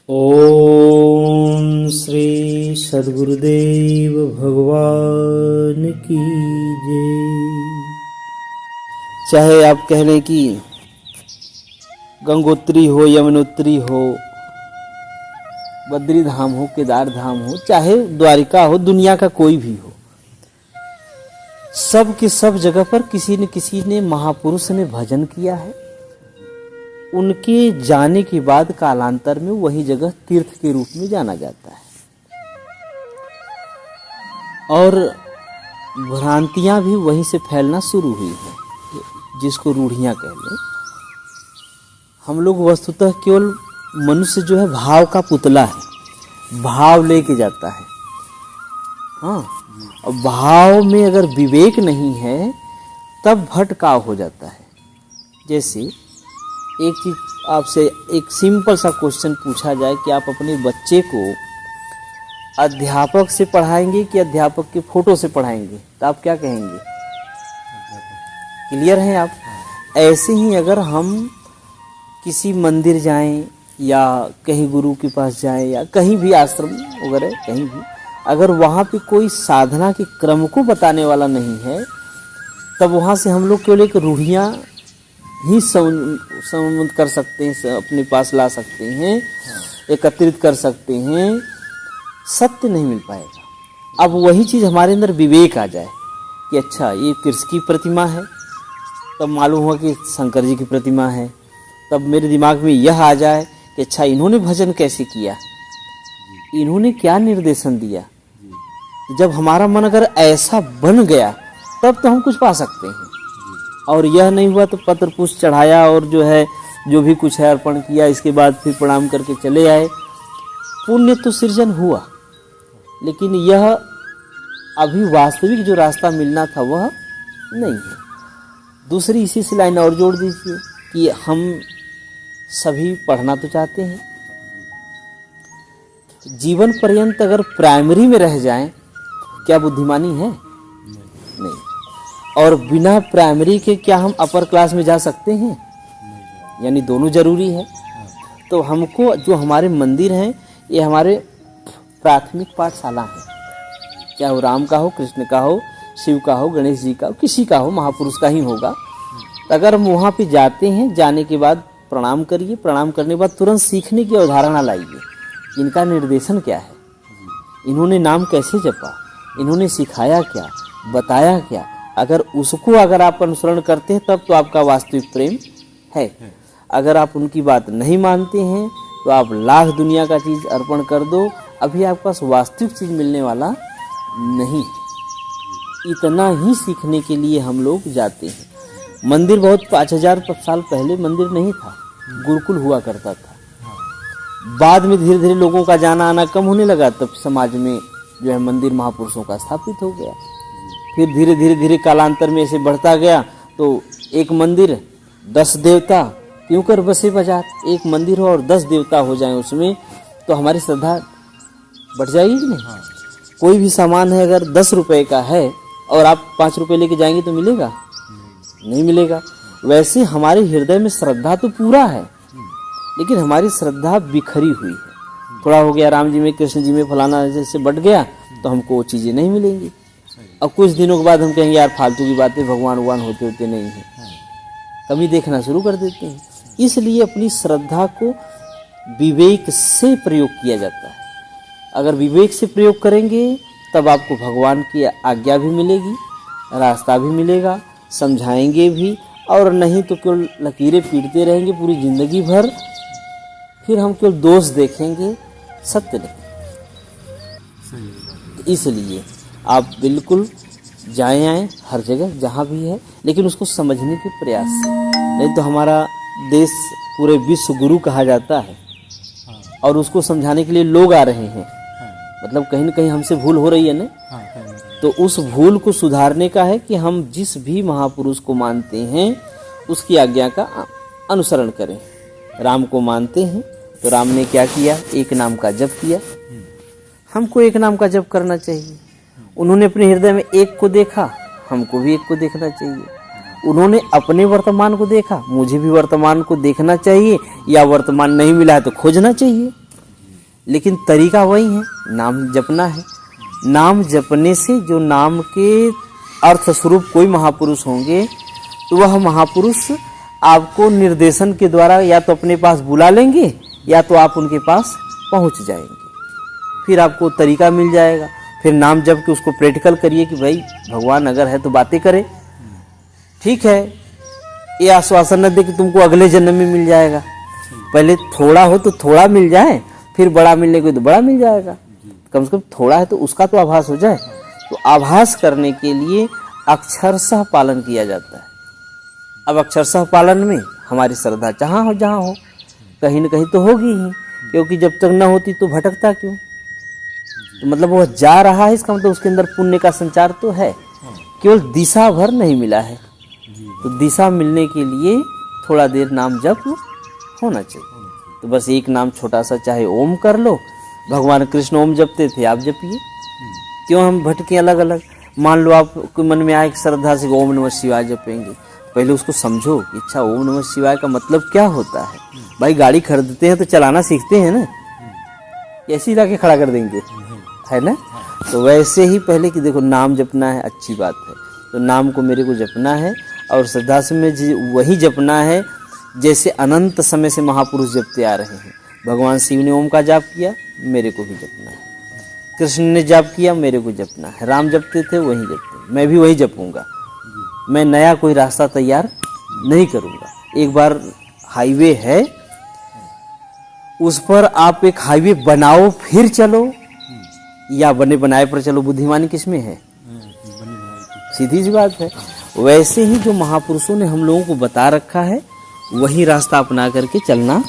ओम श्री सद्गुरुदेव भगवान की जय। चाहे आप कह लें कि गंगोत्री हो, यमुनोत्री हो, बद्री धाम हो, केदार धाम हो, चाहे द्वारिका हो, दुनिया का कोई भी हो, सब के सब जगह पर किसी न किसी ने महापुरुष ने भजन किया है। उनके जाने के बाद कालांतर में वही जगह तीर्थ के रूप में जाना जाता है। और भ्रांतियां भी वहीं से फैलना शुरू हुई है, जिसको रूढ़ियां कह लें। हम लोग वस्तुतः केवल मनुष्य जो है भाव का पुतला है, भाव लेके जाता है। हाँ, और भाव में अगर विवेक नहीं है तब भटकाव हो जाता है। जैसे एक चीज आपसे एक सिंपल सा क्वेश्चन पूछा जाए कि आप अपने बच्चे को अध्यापक से पढ़ाएंगे कि अध्यापक के फोटो से पढ़ाएंगे, तो आप क्या कहेंगे? क्लियर हैं आप? ऐसे ही अगर हम किसी मंदिर जाएं या कहीं गुरु के पास जाएं या कहीं भी आश्रम वगैरह कहीं भी, अगर वहाँ पे कोई साधना के क्रम को बताने वाला नहीं है, तब वहाँ से हम लोग केवल एक रूढ़ियाँ ही संबंध कर सकते हैं, अपने पास ला सकते हैं, एकत्रित कर सकते हैं, सत्य नहीं मिल पाएगा। अब वही चीज़ हमारे अंदर विवेक आ जाए कि अच्छा ये कृष्ण की प्रतिमा है, तब मालूम हुआ कि शंकर जी की प्रतिमा है, तब मेरे दिमाग में यह आ जाए कि अच्छा इन्होंने भजन कैसे किया, इन्होंने क्या निर्देशन दिया। जब हमारा मन अगर ऐसा बन गया तब तो हम कुछ पा सकते हैं। और यह नहीं हुआ तो पत्र पुष्प चढ़ाया और जो है जो भी कुछ है अर्पण किया, इसके बाद फिर प्रणाम करके चले आए। पुण्य तो सृजन हुआ, लेकिन यह अभी वास्तविक जो रास्ता मिलना था वह नहीं है। दूसरी इसी से लाइन और जोड़ दीजिए कि हम सभी पढ़ना तो चाहते हैं, जीवन पर्यंत अगर प्राइमरी में रह जाएं, क्या बुद्धिमानी है? नहीं। और बिना प्राइमरी के क्या हम अपर क्लास में जा सकते हैं? यानी दोनों जरूरी है। तो हमको जो हमारे मंदिर हैं ये हमारे प्राथमिक पाठशाला है, चाहे वो राम का हो, कृष्ण का हो, शिव का हो, गणेश जी का हो, किसी का हो, महापुरुष का ही होगा। अगर हम वहाँ पे जाते हैं, जाने के बाद प्रणाम करिए, प्रणाम करने के बाद तुरंत सीखने की अवधारणा लाइए, इनका निर्देशन क्या है, इन्होंने नाम कैसे जपा, इन्होंने सिखाया क्या, बताया क्या। अगर उसको अगर आप अनुसरण करते हैं तब तो आपका वास्तविक प्रेम है। अगर आप उनकी बात नहीं मानते हैं तो आप लाख दुनिया का चीज़ अर्पण कर दो, अभी आपके पास वास्तविक चीज़ मिलने वाला नहीं। इतना ही सीखने के लिए हम लोग जाते हैं। मंदिर बहुत 5000 साल पहले मंदिर नहीं था, गुरुकुल हुआ करता था। बाद में धीरे धीरे लोगों का जाना आना कम होने लगा, तब समाज में जो है मंदिर महापुरुषों का स्थापित हो गया। फिर धीरे धीरे धीरे कालांतर में ऐसे बढ़ता गया, तो एक मंदिर 10 देवता, क्यों कर बसे बाजार। एक मंदिर हो और 10 देवता हो जाएं उसमें, तो हमारी श्रद्धा बढ़ जाएगी कि नहीं? कोई भी सामान है अगर 10 रुपए का है और आप 5 रुपए लेके जाएंगे तो मिलेगा? नहीं मिलेगा। वैसे हमारे हृदय में श्रद्धा तो पूरा है, लेकिन हमारी श्रद्धा बिखरी हुई है। थोड़ा हो गया राम जी में, कृष्ण जी में, फलाना जैसे बढ़ गया तो हमको वो चीज़ें नहीं मिलेंगी। अब कुछ दिनों के बाद हम कहेंगे यार फालतू की बातें, भगवान होते होते नहीं है, कमी देखना शुरू कर देते हैं। इसलिए अपनी श्रद्धा को विवेक से प्रयोग किया जाता है। अगर विवेक से प्रयोग करेंगे तब आपको भगवान की आज्ञा भी मिलेगी, रास्ता भी मिलेगा, समझाएंगे भी, और नहीं तो केवल लकीरें पीटते रहेंगे पूरी जिंदगी भर। फिर हम केवल दोष देखेंगे, सत्य नहीं। इसलिए आप बिल्कुल जाएं आएँ हर जगह जहाँ भी है, लेकिन उसको समझने के प्रयास से। नहीं तो हमारा देश पूरे विश्व गुरु कहा जाता है और उसको समझाने के लिए लोग आ रहे हैं। मतलब कहीं न कहीं हमसे भूल हो रही है ना, तो उस भूल को सुधारने का है कि हम जिस भी महापुरुष को मानते हैं उसकी आज्ञा का अनुसरण करें। राम को मानते हैं तो राम ने क्या किया? एक नाम का जप किया। हमको एक नाम का जप करना चाहिए। उन्होंने अपने हृदय में एक को देखा, हमको भी एक को देखना चाहिए। उन्होंने अपने वर्तमान को देखा, मुझे भी वर्तमान को देखना चाहिए, या वर्तमान नहीं मिला है तो खोजना चाहिए। लेकिन तरीका वही है, नाम जपना है। नाम जपने से जो नाम के अर्थ स्वरूप कोई महापुरुष होंगे तो वह महापुरुष आपको निर्देशन के द्वारा या तो अपने पास बुला लेंगे या तो आप उनके पास पहुंच जाएंगे। फिर आपको तरीका मिल जाएगा। फिर नाम जप के उसको प्रैक्टिकल करिए कि भाई भगवान अगर है तो बातें करे। ठीक है, ये आश्वासन न दे कि तुमको अगले जन्म में मिल जाएगा। पहले थोड़ा हो तो थोड़ा मिल जाए, फिर बड़ा मिलने को तो बड़ा मिल जाएगा। कम से कम थोड़ा है तो उसका तो आभास हो जाए। तो आभास करने के लिए अक्षरशः पालन किया जाता है। अब अक्षरशः पालन में हमारी श्रद्धा जहाँ हो कहीं न कहीं तो होगी ही, क्योंकि जब तक न होती तो भटकता क्यों। तो मतलब वह जा रहा है, इसका मतलब उसके अंदर पुण्य का संचार तो है, केवल दिशा भर नहीं मिला है। तो दिशा मिलने के लिए थोड़ा देर नाम जप होना चाहिए। तो बस एक नाम छोटा सा, चाहे ओम कर लो। भगवान कृष्ण ओम जपते थे, आप जपिए। क्यों हम भटके अलग अलग। मान लो आपके मन में आए श्रद्धा से ओम नमः शिवाय जपेंगे, पहले उसको समझो कि अच्छा ओम नमः शिवाय का मतलब क्या होता है। भाई गाड़ी खरीदते हैं तो चलाना सीखते हैं ना, ऐसी लाके खड़ा कर देंगे, है ना। तो वैसे ही पहले कि देखो नाम जपना है, अच्छी बात है, तो नाम को मेरे को जपना है और श्रद्धा से में वही जपना है जैसे अनंत समय से महापुरुष जपते आ रहे हैं। भगवान शिव ने ओम का जाप किया, मेरे को भी जपना है। कृष्ण ने जाप किया, मेरे को जपना है। राम जपते थे, वही जपते, मैं भी वही जपूंगा। मैं नया कोई रास्ता तैयार नहीं करूंगा। एक बार हाईवे है, उस पर आप एक हाईवे बनाओ फिर चलो, या बने बनाए पर चलो। बुद्धिमानी किसमें है? सीधी सी बात है। वैसे ही जो महापुरुषों ने हम लोगों को बता रखा है वही रास्ता अपना करके चलना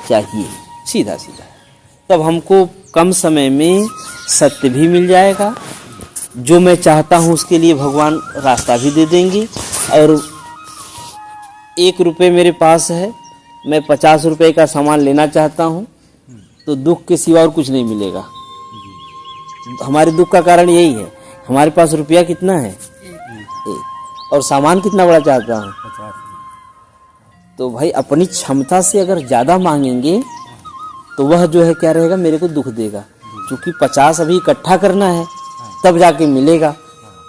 चाहिए, सीधा सीधा। तब हमको कम समय में सत्य भी मिल जाएगा, जो मैं चाहता हूँ उसके लिए भगवान रास्ता भी दे देंगे। और 1 रुपये मेरे पास है, मैं 50 रुपये का सामान लेना चाहता हूँ, तो दुख के सिवा और कुछ नहीं मिलेगा। हमारे दुख का कारण यही है, हमारे पास रुपया कितना है? 1, और सामान कितना बड़ा चाहता हूँ? 50। तो भाई अपनी क्षमता से अगर ज़्यादा मांगेंगे तो वह जो है क्या रहेगा, मेरे को दुख देगा। क्योंकि 50 अभी इकट्ठा करना है तब जाके मिलेगा,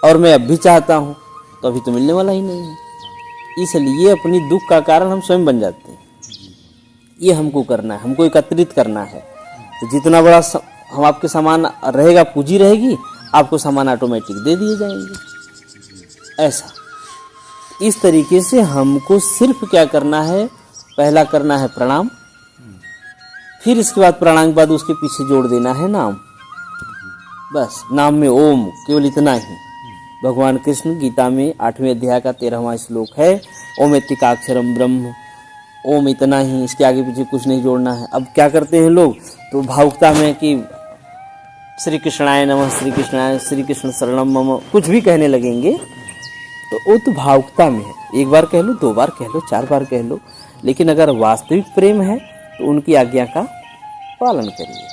और मैं अब भी चाहता हूँ तो अभी तो मिलने वाला ही नहीं है। इसलिए अपनी दुख का कारण हम स्वयं बन जाते हैं। ये हमको करना है, हमको एकत्रित करना है। तो जितना बड़ा हम आपके सामान रहेगा, पूंजी रहेगी, आपको सामान ऑटोमेटिक दे दिए जाएंगे। ऐसा इस तरीके से हमको सिर्फ क्या करना है, पहला करना है प्रणाम, फिर इसके बाद प्रणाम के बाद उसके पीछे जोड़ देना है नाम। बस नाम में ओम, केवल इतना ही। भगवान कृष्ण गीता में 8वें अध्याय का 13वां श्लोक है, ओमेत्तिकाक्षरम ब्रह्म। ओम इतना ही, इसके आगे पीछे कुछ नहीं जोड़ना है। अब क्या करते हैं लोग, तो भावुकता में कि श्री कृष्णाय नमः, श्री कृष्णाय, श्री कृष्ण शरणम मम, कुछ भी कहने लगेंगे। तो वो तो भावुकता में है। 1 बार कह लो, 2 बार कह लो, 4 बार कह लो, लेकिन अगर वास्तविक प्रेम है तो उनकी आज्ञा का पालन करिए,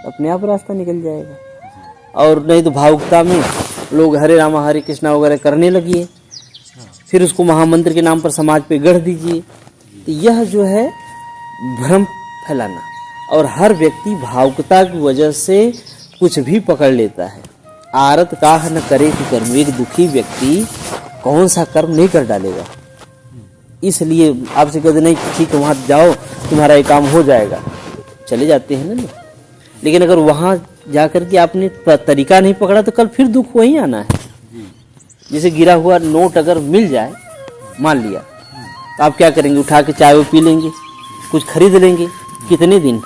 अपने आप रास्ता निकल जाएगा। और नहीं तो भावुकता में लोग हरे रामा हरे कृष्णा वगैरह करने लगिए, फिर उसको महामंत्र के नाम पर समाज पे गढ़ दीजिए। तो यह जो है भ्रम फैलाना। और हर व्यक्ति भावुकता की वजह से कुछ भी पकड़ लेता है। आरत काह न करे कि कर्म, एक दुखी व्यक्ति कौन सा कर्म नहीं कर डालेगा। इसलिए आपसे कहते नहीं ठीक है वहाँ जाओ तुम्हारा ये काम हो जाएगा, चले जाते हैं ना। लेकिन अगर वहाँ जाकर के आपने तरीका नहीं पकड़ा तो कल फिर दुख वहीं आना है। जैसे गिरा हुआ नोट अगर मिल जाए, मान लिया, तो आप क्या करेंगे, उठा के चाय वो पी लेंगे, कुछ खरीद लेंगे, कितने दिन?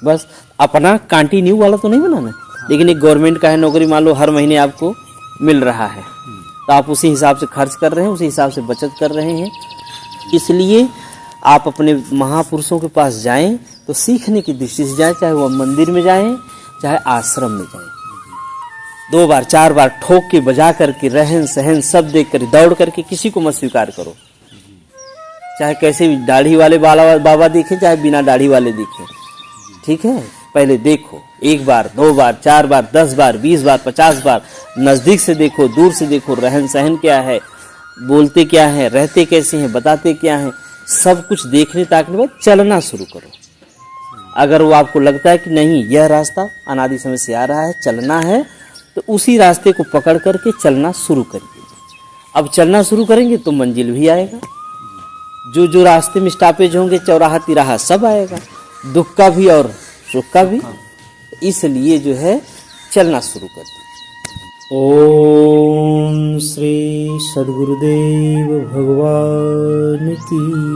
बस अपना कंटिन्यू वाला तो नहीं बनाना। लेकिन एक गवर्नमेंट का है नौकरी, मान लो हर महीने आपको मिल रहा है, तो आप उसी हिसाब से खर्च कर रहे हैं, उसी हिसाब से बचत कर रहे हैं। इसलिए आप अपने महापुरुषों के पास जाएं तो सीखने की दृष्टि से जाएं, चाहे वह मंदिर में जाएं चाहे आश्रम में जाएं। 2 बार 4 बार ठोक के बजा करके रहन सहन सब देख कर दौड़ करके किसी को मत स्वीकार करो, चाहे कैसे भी दाढ़ी वाले बाबा दिखे चाहे बिना दाढ़ी वाले दिखे। ठीक है, पहले देखो, 1 बार 2 बार 4 बार 10 बार 20 बार 50 बार, नजदीक से देखो, दूर से देखो, रहन सहन क्या है, बोलते क्या है, रहते कैसे हैं, बताते क्या हैं, सब कुछ देखने ताकने बाद चलना शुरू करो। अगर वो आपको लगता है कि नहीं यह रास्ता अनादि समय से आ रहा है, चलना है, तो उसी रास्ते को पकड़ करके चलना शुरू करिए। अब चलना शुरू करेंगे तो मंजिल भी आएगा। जो जो रास्ते में स्टॉपेज होंगे, चौराहा तिराहा सब आएगा, दुख का भी और सुख का भी। इसलिए जो है चलना शुरू कर दीजिए। ओम श्री सद्गुरुदेव भगवान की